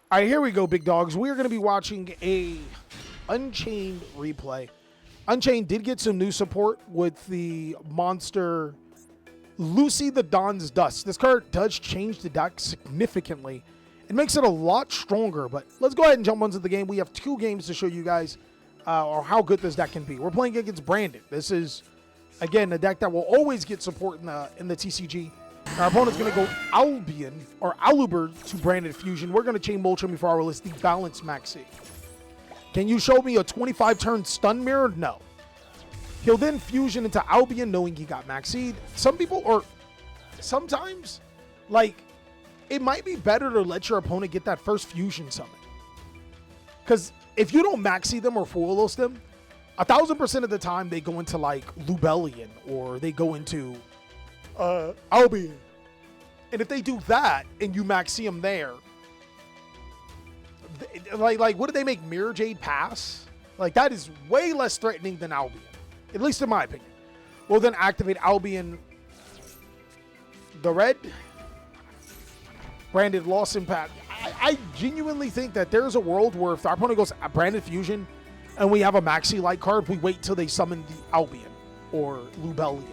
All right, here we go, big dogs. We are going to be watching a Unchained replay. Unchained did get some new support with the monster Lucy the Dawn's Dust. This card does change the deck significantly. It makes it a lot stronger, but let's go ahead and jump onto the game. We have 2 games to show you guys or how good this deck can be. We're playing against Brandon. This is, again, a deck that will always get support in the TCG. Our opponent's going to go Albion or Aluber to Branded Fusion. We're going to chain Moltram before our list the Balance Maxi. Can you show me a 25-turn stun mirror? No. He'll then fusion into Albion knowing he got Maxied. Some people, or sometimes, like, it might be better to let your opponent get that first fusion summon. Because if you don't Maxi them or Foilos them, 1000% of the time they go into, like, Lubellion or they go into Albion. And if they do that and you Maxi them there, like what did they make Mirror Jade pass? Like, that is way less threatening than Albion, at least in my opinion. We'll then activate Albion, the red, Branded Lost Impact. I genuinely think that there's a world where if our opponent goes Branded Fusion and we have a Maxi light card, we wait till they summon the Albion or Lubellion.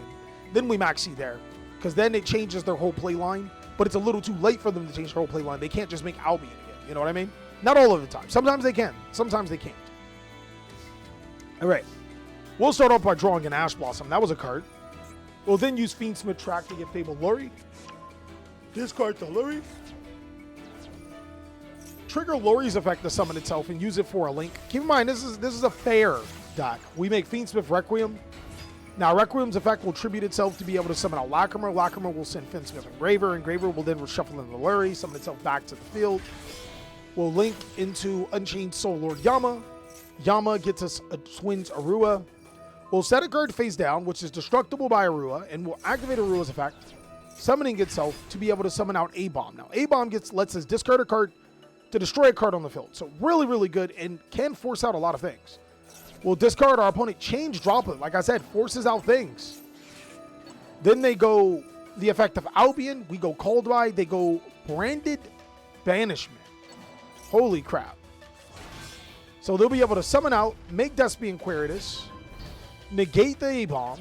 Then we Maxi there, because then it changes their whole play line, but it's a little too late for them to change their whole play line. They can't just make Albion again. You know what I mean? Not all of the time. Sometimes they can. Sometimes they can't. All right. We'll start off by drawing an Ash Blossom. That was a card. We'll then use Fiendsmith Track to get Fabled Lurry. Discard the Lurry. Trigger Lurry's effect to summon itself and use it for a link. Keep in mind, this is a fair deck. We make Fiendsmith Requiem. Now, Requiem's effect will tribute itself to be able to summon out Lacrimer. Lacrimer will send Fiendsmith Engraver. Engraver will then reshuffle in the Lurry, summon itself back to the field. We'll link into Unchained Soul Lord Yama. Yama gets us a Twins Arua. We'll set a card face down, which is destructible by Arua, and we'll activate Arua's effect, summoning itself to be able to summon out A-Bomb. Now, A-Bomb lets us discard a card to destroy a card on the field. So really, really good and can force out a lot of things. We'll discard our opponent Change Droplet. Like I said, forces out things. Then they go the effect of Albion. We go Cold By. They go Branded Banishment. Holy crap. So they'll be able to summon out, make Despian Quiritus, negate the A-Bomb,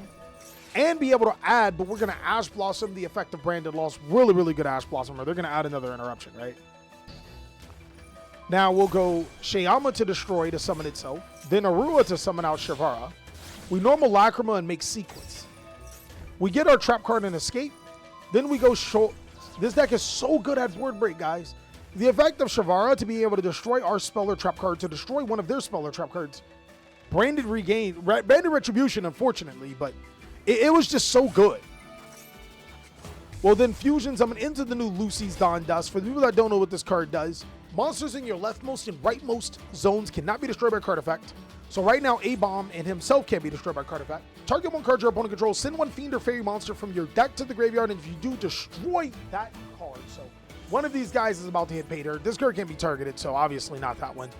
and be able to add, but we're going to Ash Blossom the effect of Branded Loss. Really, really good Ash Blossom, or they're going to add another interruption, right? Now we'll go Shayama to destroy to summon itself, then Arua to summon out Shavara. We normal Lacrima and make Sequence. We get our trap card and escape. Then we go this deck is so good at board break, guys. The effect of Shavara to be able to destroy our spell or trap card, to destroy one of their spell or trap cards. Branded Retribution, unfortunately, but it was just so good. Well, then Fusion summon into the new Lucy's Dawn Dust. For the people that don't know what this card does, monsters in your leftmost and rightmost zones cannot be destroyed by card effect. So right now, A-Bomb and himself can't be destroyed by card effect. Target one card your opponent controls, send one fiend or fairy monster from your deck to the graveyard, and if you do, destroy that card. So one of these guys is about to hit pay dirt. This card can't be targeted, so obviously not that one.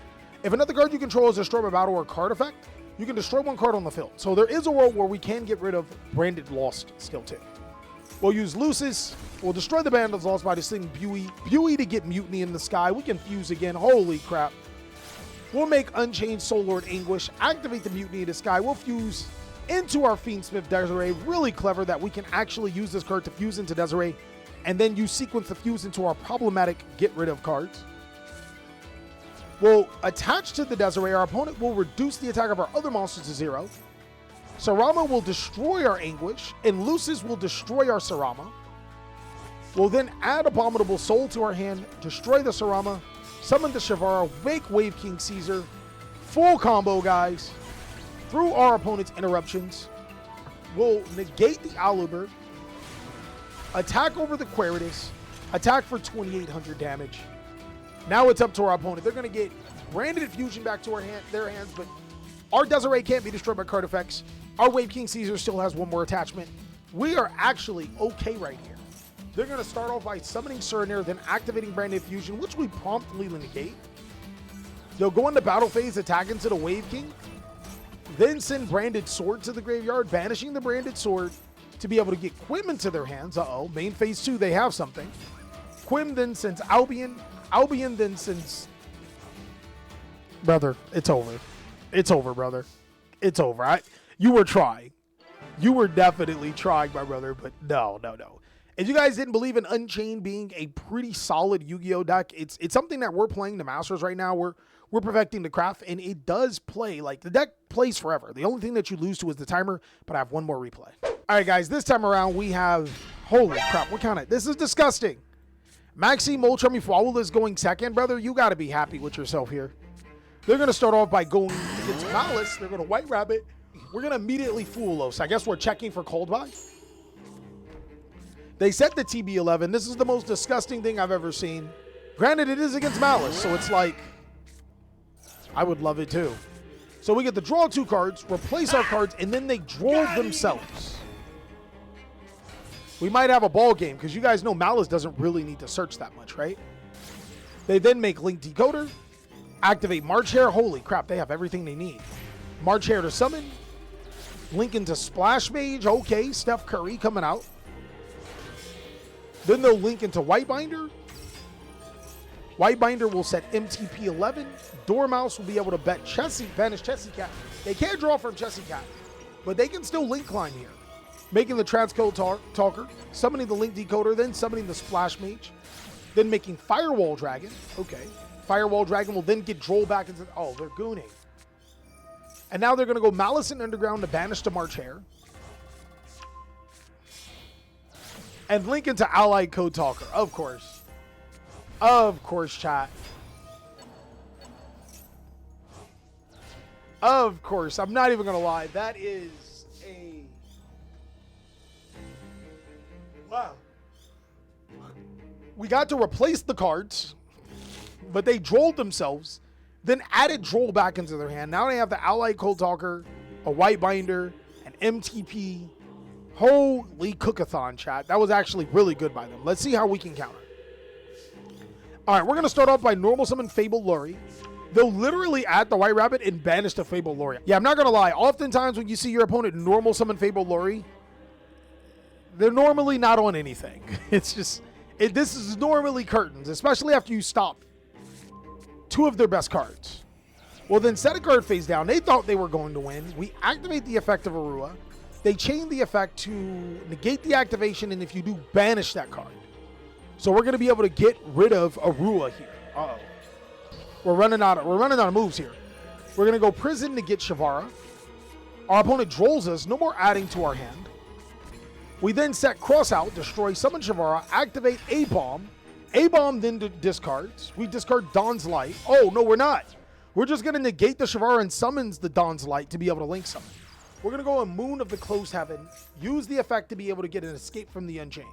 If another card you control is destroyed by battle or card effect, you can destroy one card on the field. So there is a world where we can get rid of Branded Lost skill 2. We'll use Lucis. We'll destroy the Branded Lost by destroying Buoy. Buoy to get Mutiny in the Sky. We can fuse again. Holy crap. We'll make Unchained Soul Lord Anguish. Activate the Mutiny in the Sky. We'll fuse into our Fiendsmith Desiree. Really clever that we can actually use this card to fuse into Desiree and then use Sequence to fuse into our problematic get rid of cards. We'll attach to the Desiree. Our opponent will reduce the attack of our other monsters to 0. Sarama will destroy our Anguish, and Lucis will destroy our Sarama. We'll then add Abominable Soul to our hand, destroy the Sarama, summon the Shavara, wake Wave King Caesar. Full combo, guys. Through our opponent's interruptions, we'll negate the Aluber, attack over the Quiritus, attack for 2,800 damage. Now it's up to our opponent. They're going to get Branded Fusion back to their hands, but our Desiree can't be destroyed by card effects. Our Wave King Caesar still has one more attachment. We are actually okay right here. They're going to start off by summoning Surinir, then activating Branded Fusion, which we promptly negate. They'll go into battle phase, attack into the Wave King, then send Branded Sword to the graveyard, banishing the Branded Sword to be able to get Quim into their hands. Main phase 2, they have something. Quim then sends Albion. Albion then sends... Brother, it's over. It's over, brother. It's over. You were trying. You were definitely trying, my brother, but no. If you guys didn't believe in Unchained being a pretty solid Yu-Gi-Oh deck, it's something that we're playing the Masters right now. We're perfecting the craft, and it does play. Like, the deck plays forever. The only thing that you lose to is the timer, but I have one more replay. All right, guys, this time around, we have... Holy crap, what kind of... This is disgusting. Maxime Ultra Mifuawula is going second, brother. You got to be happy with yourself here. They're going to start off by going against Maliss. They're going to White Rabbit. We're going to immediately Fool Los. I guess we're checking for cold buy. They set the TB11. This is the most disgusting thing I've ever seen. Granted, it is against Maliss, so it's like... I would love it too. So we get to draw 2 cards, replace our cards, and then they draw themselves. We might have a ball game, because you guys know Maliss doesn't really need to search that much, right? They then make Link Decoder, activate March Hare. Holy crap, they have everything they need. March Hare to summon. Link into Splash Mage. Okay, Steph Curry coming out. Then they'll link into Whitebinder. Whitebinder will set MTP 11. Dormouse will be able to banish Chessy Cat. They can't draw from Chessy Cat, but they can still link climb here. Making the Transcode Talker, summoning the Link Decoder, then summoning the Splash Mage, then making Firewall Dragon. Okay. Firewall Dragon will then get Droll back into... Oh, they're gooning. And now they're going to go Malice and Underground to banish to March Hare. And link into Allied Code Talker, of course. Of course, chat. Of course. I'm not even going to lie. That is a... Wow. We got to replace the cards, but they drolled themselves, then added Droll back into their hand. Now they have the Allied Cold Talker, a Whitebinder, an MTP. Holy cookathon, chat. That was actually really good by them. Let's see how we can counter. All right, we're going to start off by normal summon Fable Luri. They'll literally add the White Rabbit and banish the Fable Luri. Yeah, I'm not going to lie. Oftentimes when you see your opponent normal summon Fable Luri, they're normally not on anything. It's just, this is normally curtains, especially after you stop 2 of their best cards. Well, then set a card face down. They thought they were going to win. We activate the effect of Arua. They chain the effect to negate the activation, and if you do, banish that card. So we're going to be able to get rid of Arua here. Uh-oh. We're running out of moves here. We're going to go Prison to get Shavara. Our opponent drolls us. No more adding to our hand. We then set Cross out, destroy, summon Shavara, activate A-Bomb. A-Bomb then discards. We discard Dawn's Light. Oh, no, we're not. We're just going to negate the Shavara and summons the Dawn's Light to be able to link summon. We're going to go a Moon of the Closed Heaven, use the effect to be able to get an escape from the Unchained.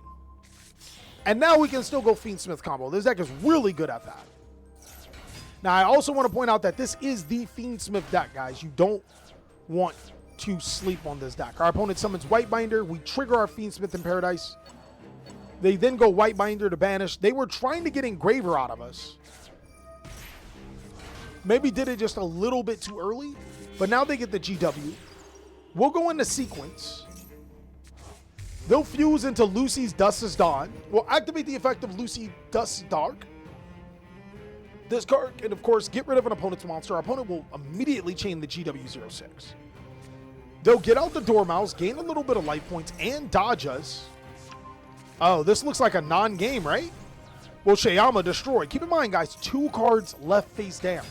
And now we can still go Fiendsmith combo. This deck is really good at that. Now, I also want to point out that this is the Fiendsmith deck, guys. You don't want to sleep on this deck. Our opponent summons Whitebinder. We trigger our Fiendsmith in Paradise. They then go Whitebinder to banish. They were trying to get Engraver out of us. Maybe did it just a little bit too early, but now they get the GW. We'll go into sequence. They'll fuse into Lucy's Dusk is Dawn. We'll activate the effect of Lucy Dusk is Dark. This card, and of course, get rid of an opponent's monster. Our opponent will immediately chain the GW06. They'll get out the Dormouse, gain a little bit of life points, and dodge us. Oh, this looks like a non-game, right? Well, Shayama destroy. Keep in mind, guys, 2 cards left face down.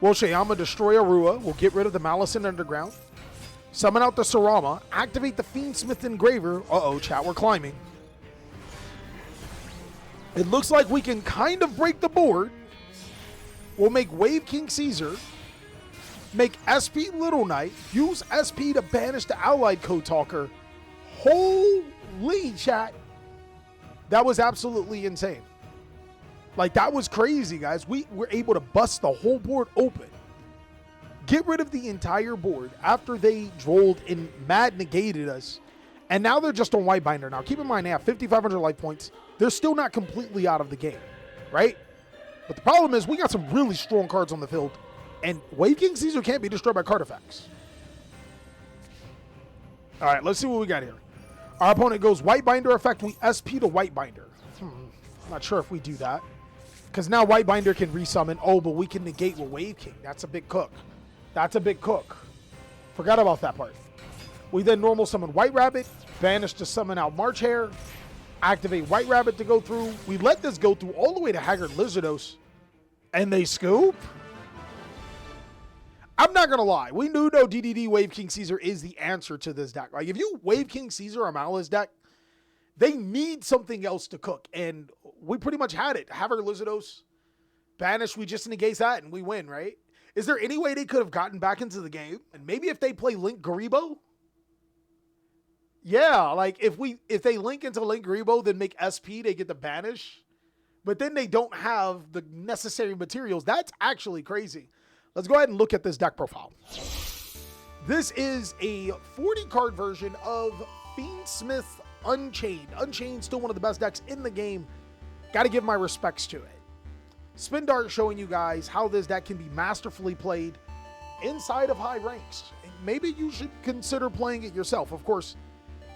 Will Shayama destroy Arua? We'll get rid of the Malice and Underground. Summon out the Sarama. Activate the Fiendsmith Engraver. Uh-oh, chat, we're climbing. It looks like we can kind of break the board. We'll make Wave King Caesar. Make SP Little Knight. Use SP to banish the Allied Code Talker. Holy chat. That was absolutely insane. Like, that was crazy, guys. We were able to bust the whole board open. Get rid of the entire board after they drolled and mad negated us. And now they're just on Whitebinder. Now, keep in mind, they have 5,500 life points. They're still not completely out of the game, right? But the problem is we got some really strong cards on the field. And Wave King Caesar can't be destroyed by card effects. All right, let's see what we got here. Our opponent goes Whitebinder effect. We SP to Whitebinder. I'm not sure if we do that. Because now White Binder can resummon. Oh, but we can negate with Wave King. That's a big cook. That's a big cook. Forgot about that part. We then normal summon White Rabbit, banish to summon out March Hare, activate White Rabbit to go through. We let this go through all the way to Haggard Lizardos, and they scoop? I'm not going to lie. We do know DDD Wave King Caesar is the answer to this deck. Like, if you Wave King Caesar or Maliss deck, they need something else to cook, and we pretty much had it. Haggard Lizardos, banish, we just negate that, and we win, right? Is there any way they could have gotten back into the game? And maybe if they play Link Garibo? Yeah, like if they link into Link Garibo, then make SP, they get the banish. But then they don't have the necessary materials. That's actually crazy. Let's go ahead and look at this deck profile. This is a 40-card version of Fiendsmith Unchained. Unchained, still one of the best decks in the game. Got to give my respects to it. Spin Dart showing you guys how this deck can be masterfully played inside of high ranks. And maybe you should consider playing it yourself. Of course,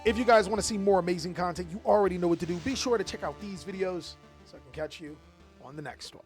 if you guys want to see more amazing content, you already know what to do. Be sure to check out these videos so I can catch you on the next one.